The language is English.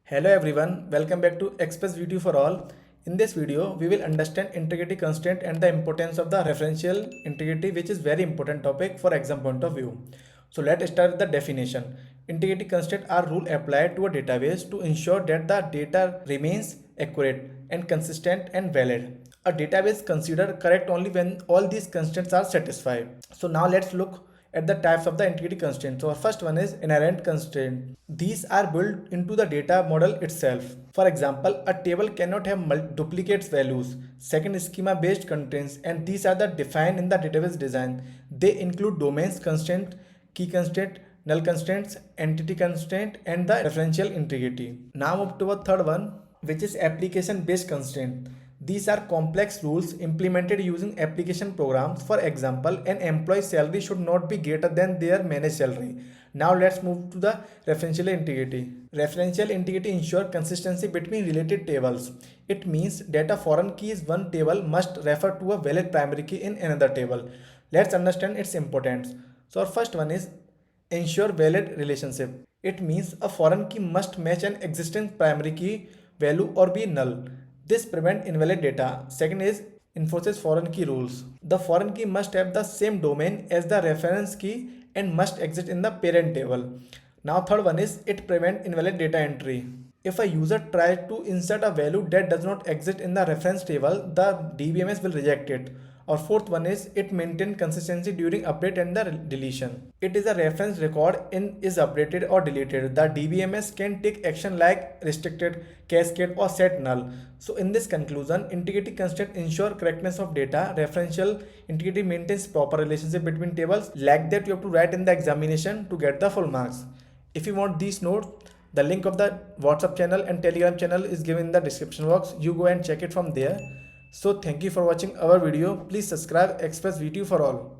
Hello everyone, welcome back to Express VTU for all. In this video, we will understand integrity constraint and the importance of the referential integrity, which is very important topic for exam point of view. So let's start with the definition. Integrity constraint are rule applied to a database to ensure that the data remains accurate and consistent and valid. A database considered correct only when all these constraints are satisfied. So now let's look at the types of the integrity constraint. So our first one is inherent constraint. These are built into the data model itself. For example, a table cannot have duplicates values. Second, schema based constraints, and these are the defined in the database design. They include domains constraint, key constraint, null constraints, entity constraint, and the referential integrity. Now move to a third one, which is application based constraint. These are complex rules implemented using application programs. For example, an employee's salary should not be greater than their managed salary. Now let's move to the referential integrity. Referential integrity ensures consistency between related tables. It means that a foreign key in one table must refer to a valid primary key in another table. Let's understand its importance. So our first one is ensure valid relationship. It means a foreign key must match an existing primary key value or be null. This prevents invalid data. Second is enforces foreign key rules. The foreign key must have the same domain as the reference key and must exist in the parent table. Now third one is it prevents invalid data entry. If a user tries to insert a value that does not exist in the reference table, the DBMS will reject it. Or fourth one is it maintains consistency during update and the deletion. It is a reference record is updated or deleted. The DBMS can take action like restricted, cascade or set null. So in this conclusion, integrity constraint ensure correctness of data. Referential integrity maintains proper relationship between tables. Like that you have to write in the examination to get the full marks. If you want these notes, the link of the WhatsApp channel and Telegram channel is given in the description box. You go and check it from there. So thank you for watching our video. Please subscribe Express VTU for all.